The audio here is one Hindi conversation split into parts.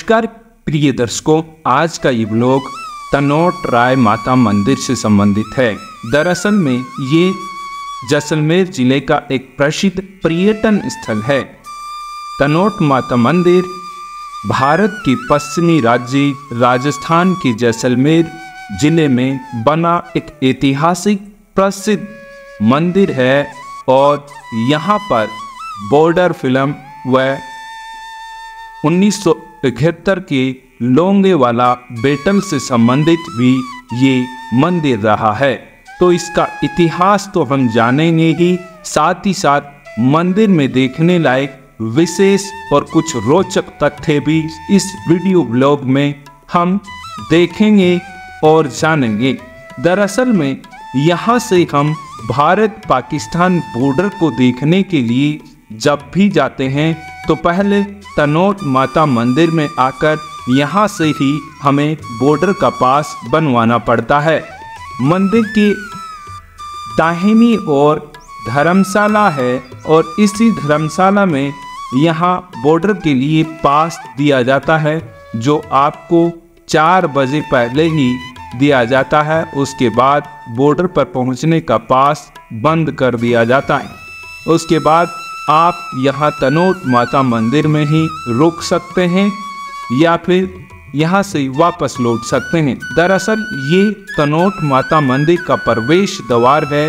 नमस्कार प्रिय दर्शकों, आज का ये ब्लॉग तनोट राय माता मंदिर से संबंधित है। दरअसल में ये जैसलमेर जिले का एक प्रसिद्ध पर्यटन स्थल है। तनोट माता मंदिर भारत के पश्चिमी राज्य राजस्थान के जैसलमेर जिले में बना एक ऐतिहासिक प्रसिद्ध मंदिर है और यहाँ पर बॉर्डर फिल्म व 1971 के लोंगेवाला बैटल से संबंधित भी ये मंदिर रहा है। तो इसका इतिहास तो हम जानेंगे ही, साथ ही साथ मंदिर में देखने लायक विशेष और कुछ रोचक तथ्य भी इस वीडियो ब्लॉग में हम देखेंगे और जानेंगे। दरअसल में यहाँ से हम भारत पाकिस्तान बॉर्डर को देखने के लिए जब भी जाते हैं तो पहले तनोट माता मंदिर में आकर यहाँ से ही हमें बॉर्डर का पास बनवाना पड़ता है। मंदिर की दाहिनी ओर धर्मशाला है और इसी धर्मशाला में यहाँ बॉर्डर के लिए पास दिया जाता है, जो आपको 4 बजे पहले ही दिया जाता है। उसके बाद बॉर्डर पर पहुँचने का पास बंद कर दिया जाता है। उसके बाद आप यहाँ तनोट माता मंदिर में ही रुक सकते हैं या फिर यहाँ से वापस लौट सकते हैं। दरअसल ये तनोट माता मंदिर का प्रवेश द्वार है।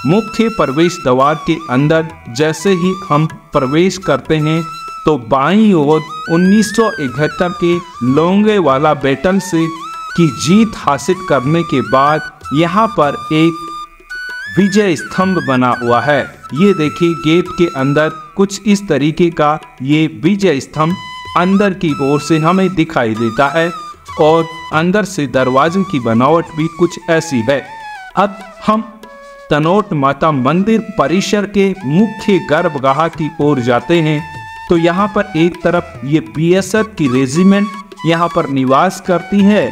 मुख्य प्रवेश द्वार के अंदर जैसे ही हम प्रवेश करते हैं तो बाईं ओर 1971 के लोंगेवाला बैटल से की जीत हासिल करने के बाद यहाँ पर एक विजय स्तंभ बना हुआ है। ये देखिए, गेट के अंदर कुछ इस तरीके का ये विजय स्तंभ अंदर की ओर से हमें दिखाई देता है और अंदर से दरवाजे की बनावट भी कुछ ऐसी है। अब हम तनोट माता मंदिर परिसर के मुख्य गर्भगृह की ओर जाते हैं तो यहाँ पर एक तरफ ये बीएसएफ की रेजिमेंट यहाँ पर निवास करती है,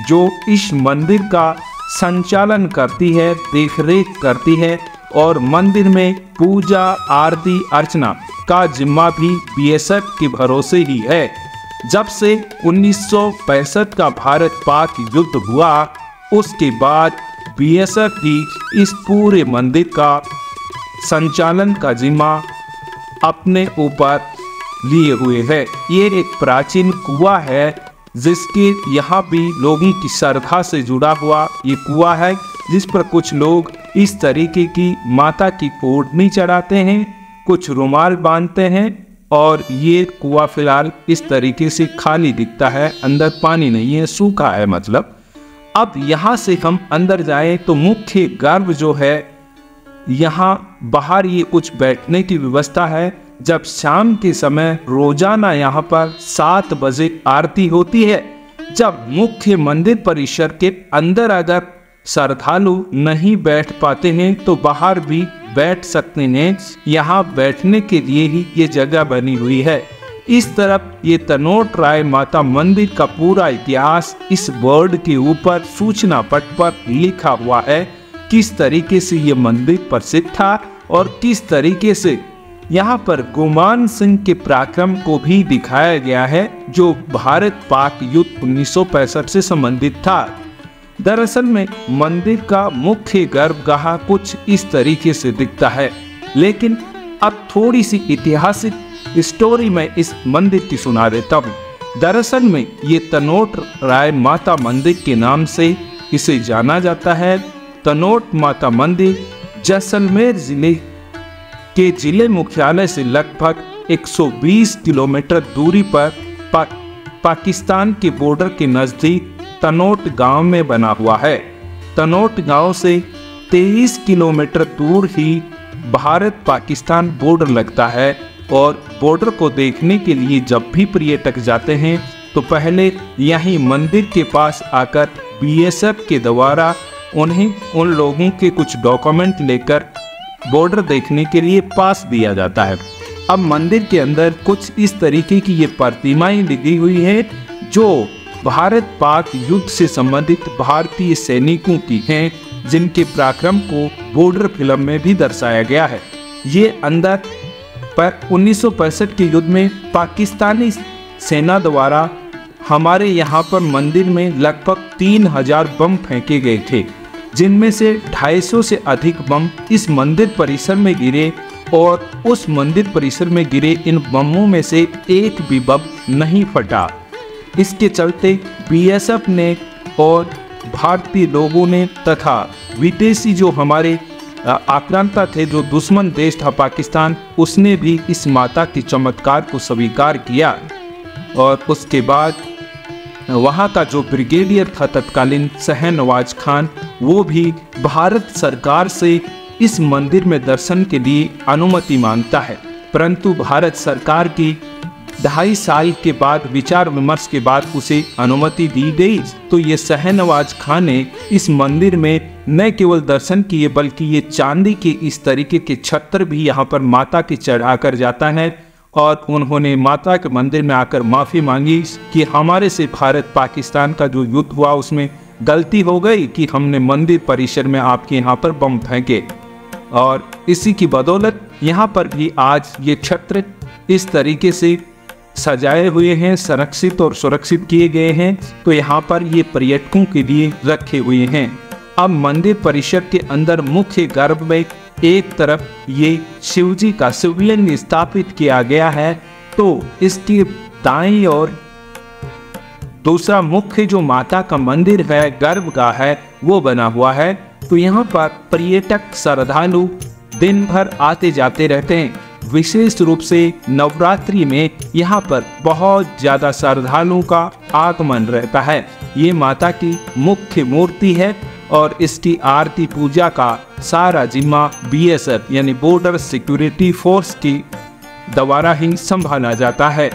जो इस मंदिर का संचालन करती है, देखरेख करती है और मंदिर में पूजा आरती अर्चना का जिम्मा भी बीएसएफ के भरोसे ही है। जब से 1965 का भारत पाक युद्ध हुआ उसके बाद बीएसएफ ही इस पूरे मंदिर का संचालन का जिम्मा अपने ऊपर लिए हुए है। ये एक प्राचीन कुआं है जिसके यहाँ भी लोगों की श्रद्धा से जुड़ा हुआ ये कुआं है, जिस पर कुछ लोग इस तरीके की माता की ओढ़नी चढ़ाते हैं, कुछ रुमाल बांधते हैं और ये कुआं फिलहाल इस तरीके से खाली दिखता है, अंदर पानी नहीं है, सूखा है मतलब। अब यहाँ से हम अंदर जाएं तो मुख्य गर्भ जो है, यहाँ बाहर ये कुछ बैठने की व्यवस्था है। जब शाम के समय रोजाना यहाँ पर 7 बजे आरती होती है। जब मुख्य मंदिर परिसर के अंदर अगर श्रद्धालु नहीं बैठ पाते हैं तो बाहर भी बैठ सकते हैं। यहाँ बैठने के लिए ही ये जगह बनी हुई है। इस तरफ ये तनोट राय माता मंदिर का पूरा इतिहास इस बोर्ड के ऊपर सूचना पट पर लिखा हुआ है, किस तरीके से ये मंदिर प्रसिद्ध था और किस तरीके से यहाँ पर गुमान सिंह के पराक्रम को भी दिखाया गया है, जो भारत पाक युद्ध 1965 से संबंधित था। दरअसल में मंदिर का मुख्य गर्भगृह कुछ इस तरीके से दिखता है। लेकिन अब थोड़ी सी ऐतिहासिक स्टोरी मैं इस मंदिर की सुना देता हूँ। दरअसल में ये तनोट राय माता मंदिर के नाम से इसे जाना जाता है। तनोट माता मंदिर जैसलमेर जिले के जिले मुख्यालय से लगभग 120 किलोमीटर दूरी पर पाकिस्तान के बॉर्डर के नज़दीक तनोट गांव में बना हुआ है। तनोट गांव से 23 किलोमीटर दूर ही भारत पाकिस्तान बॉर्डर लगता है और बॉर्डर को देखने के लिए जब भी पर्यटक जाते हैं तो पहले यहीं मंदिर के पास आकर बीएसएफ के द्वारा उन्हें उन लोगों के कुछ डॉक्यूमेंट लेकर बॉर्डर देखने के लिए पास दिया जाता है। अब मंदिर के अंदर कुछ इस तरीके की ये प्रतिमाएं लगी हुई है, जो भारत पाक युद्ध से संबंधित भारतीय सैनिकों की हैं, जिनके पराक्रम को बॉर्डर फिल्म में भी दर्शाया गया है। ये अंदर पर 1965 के युद्ध में पाकिस्तानी सेना द्वारा हमारे यहाँ पर मंदिर में लगभग 3000 बम फेंके गए थे, जिनमें से 250 से अधिक बम इस मंदिर परिसर में गिरे और उस मंदिर परिसर में गिरे इन बमों में से एक भी बम नहीं फटा। इसके चलते बीएसएफ ने और भारतीय लोगों ने तथा विदेशी जो हमारे आक्रांता थे, जो दुश्मन देश था पाकिस्तान, उसने भी इस माता के चमत्कार को स्वीकार किया। और उसके बाद वहाँ का जो ब्रिगेडियर था तत्कालीन शाहनवाज खान, वो भी भारत सरकार से इस मंदिर में दर्शन के लिए अनुमति मांगता है, परंतु भारत सरकार की 2.5 साल के बाद विचार विमर्श के बाद उसे अनुमति दी गई। तो ये शाहनवाज खान ने इस मंदिर में न केवल दर्शन किए बल्कि ये चांदी के इस तरीके के छत्र भी यहाँ पर माता के चढ़ाकर जाता है और उन्होंने माता के मंदिर में आकर माफ़ी मांगी कि हमारे से भारत पाकिस्तान का जो युद्ध हुआ उसमें गलती हो गई कि हमने मंदिर परिसर में आपके यहाँ पर बम फेंके, और इसी की बदौलत यहाँ पर भी आज ये छत्र इस तरीके से सजाए हुए हैं, संरक्षित और सुरक्षित किए गए हैं। तो यहाँ पर ये पर्यटकों के लिए रखे हुए हैं। अब मंदिर परिसर के अंदर मुख्य गर्भ में एक तरफ ये शिवजी का शिवलिंग स्थापित किया गया है, तो इसके दाईं ओर दूसरा मुख्य जो माता का मंदिर है, गर्भगृह है, वो बना हुआ है। तो यहाँ पर पर्यटक श्रद्धालु दिन भर आते जाते रहते हैं। विशेष रूप से नवरात्रि में यहाँ पर बहुत ज़्यादा श्रद्धालुओं का आगमन रहता है। ये माता की मुख्य मूर्ति है और इसकी आरती पूजा का सारा जिम्मा बीएसएफ यानी बॉर्डर सिक्योरिटी फोर्स की द्वारा ही संभाला जाता है।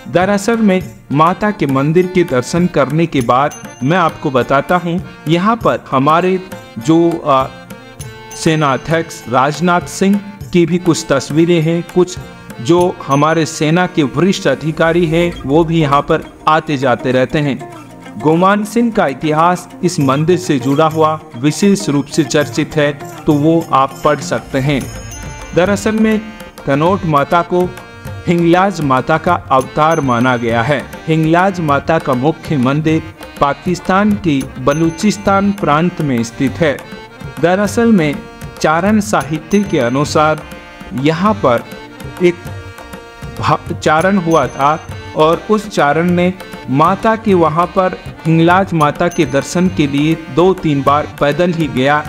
दरअसल में माता के मंदिर के दर्शन करने के बाद मैं आपको बताता हूँ, यहाँ पर हमारे जो सेनाध्यक्ष राजनाथ सिंह की भी कुछ तस्वीरें हैं। कुछ जो हमारे सेना के वरिष्ठ अधिकारी हैं वो भी यहाँ पर आते जाते रहते हैं। गोमान सिंह का इतिहास इस मंदिर से जुड़ा हुआ विशेष रूप से चर्चित है, तो वो आप पढ़ सकते हैं। दरअसल में कनौट माता को हिंगलाज माता का अवतार माना गया है। हिंगलाज माता का मुख्य मंदिर पाकिस्तान के बलूचिस्तान प्रांत में स्थित है। दरअसल में चारण साहित्य के अनुसार यहाँ पर एक चारण हुआ था और उस चारण ने माता के वहाँ पर हिंगलाज माता के दर्शन के लिए 2-3 बार पैदल ही गया।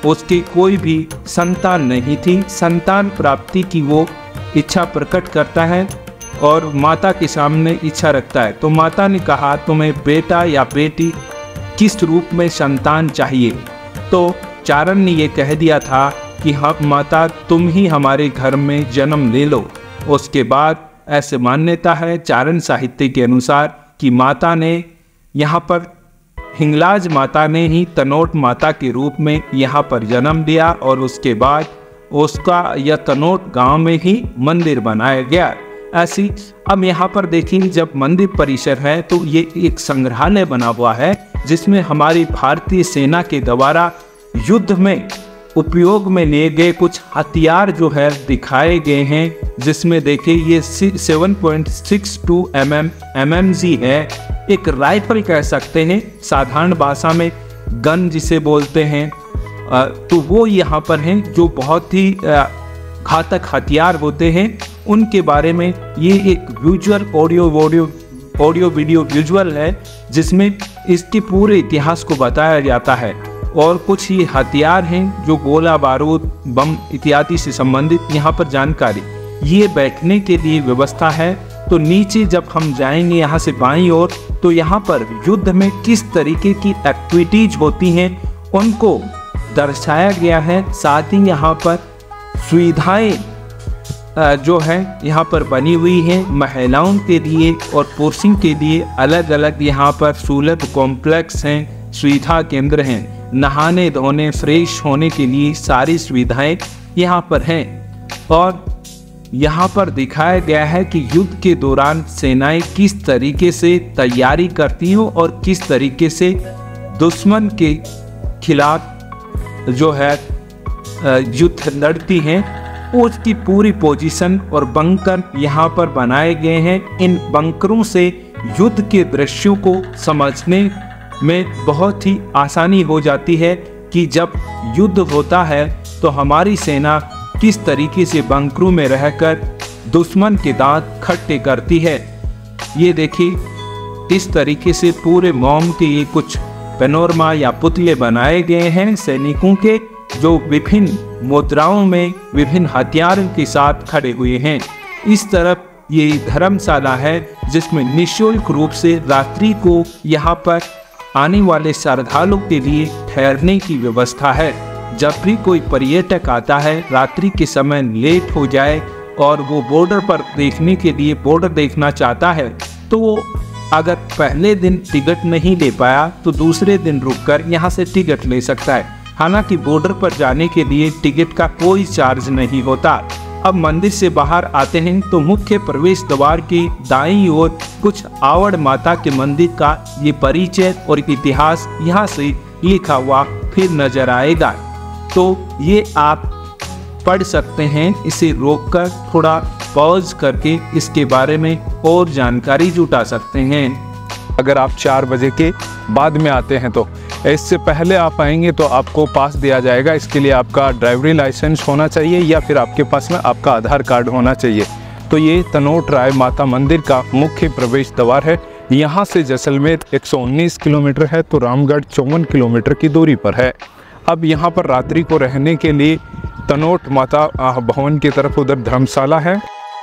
उसकी कोई भी संतान नहीं थी। संतान प्राप्ति की वो इच्छा प्रकट करता है और माता के सामने इच्छा रखता है। तो माता ने कहा तुम्हें बेटा या बेटी किस रूप में संतान चाहिए, तो चारण ने ये कह दिया था कि हाँ माता तुम ही हमारे घर में जन्म ले लो। उसके बाद ऐसे मान्यता है चारण साहित्य के अनुसार कि माता ने यहाँ पर हिंगलाज माता ने ही तनोट माता के रूप में यहाँ पर जन्म लिया और उसके बाद उसका यह तनोट गांव में ही मंदिर बनाया गया। ऐसी अब यहाँ पर देखिए, जब मंदिर परिसर है तो ये एक संग्रहालय बना हुआ है जिसमें हमारी भारतीय सेना के द्वारा युद्ध में उपयोग में लिए गए कुछ हथियार जो है दिखाए गए हैं, जिसमें देखिए ये 7.62 mm MMG है, एक राइफल कह सकते हैं, साधारण भाषा में गन जिसे बोलते हैं। तो वो यहाँ पर हैं जो बहुत ही घातक हथियार होते हैं, उनके बारे में ये एक विजुअल ऑडियो वीडियो विजुअल है जिसमें इसके पूरे इतिहास को बताया जाता है। और कुछ ही हथियार हैं जो गोला बारूद बम इत्यादि से संबंधित यहाँ पर जानकारी। ये बैठने के लिए व्यवस्था है। तो नीचे जब हम जाएंगे यहाँ से बाईं ओर, तो यहाँ पर युद्ध में किस तरीके की एक्टिविटीज होती हैं उनको दर्शाया गया है। साथ ही यहाँ पर सुविधाएं जो है यहाँ पर बनी हुई हैं महिलाओं के लिए और पुरुषों के लिए। अलग अलग यहाँ पर सुलभ कॉम्प्लेक्स हैं, सुविधा केंद्र हैं, नहाने धोने फ्रेश होने के लिए सारी सुविधाएं यहाँ पर हैं। और यहाँ पर दिखाया गया है कि युद्ध के दौरान सेनाएं किस तरीके से तैयारी करती हो और किस तरीके से दुश्मन के खिलाफ जो है युद्ध लड़ती हैं। उसकी पूरी पोजीशन और बंकर यहाँ पर बनाए गए हैं। इन बंकरों से युद्ध के दृश्यों को समझने में बहुत ही आसानी हो जाती है कि जब युद्ध होता है तो हमारी सेना किस तरीके से बंकरों में रहकर दुश्मन के दांत खट्टे करती है। ये देखिए इस तरीके से पूरे मोम के ये कुछ पैनोरमा या पुतले बनाए गए हैं सैनिकों के, जो विभिन्न मुद्राओं में विभिन्न हथियारों के साथ खड़े हुए हैं। इस तरफ ये धर्मशाला है जिसमें निःशुल्क रूप से रात्रि को यहाँ पर आने वाले श्रद्धालुओं के लिए ठहरने की व्यवस्था है। जब भी कोई पर्यटक आता है रात्रि के समय लेट हो जाए और वो बॉर्डर पर देखने के लिए बॉर्डर देखना चाहता है, तो वो अगर पहले दिन टिकट नहीं ले पाया तो दूसरे दिन रुककर यहाँ से टिकट ले सकता है। हालांकि बॉर्डर पर जाने के लिए टिकट का कोई चार्ज नहीं होता। अब मंदिर से बाहर आते हैं तो मुख्य प्रवेश द्वार के दाईं ओर कुछ आवड़ माता के मंदिर का ये परिचय और इतिहास यहाँ से लिखा हुआ फिर नजर आएगा। तो ये आप पढ़ सकते हैं, इसे रोककर थोड़ा पॉज करके इसके बारे में और जानकारी जुटा सकते हैं। अगर आप 4 बजे के बाद में आते हैं तो इससे पहले आप आएंगे तो आपको पास दिया जाएगा। इसके लिए आपका ड्राइवरी लाइसेंस होना चाहिए या फिर आपके पास में आपका आधार कार्ड होना चाहिए। तो ये तनोट राय माता मंदिर का मुख्य प्रवेश द्वार है। यहाँ से जैसलमेर 119 किलोमीटर है तो रामगढ़ 54 किलोमीटर की दूरी पर है। अब यहाँ पर रात्रि को रहने के लिए तनोट माता भवन की तरफ उधर धर्मशाला है।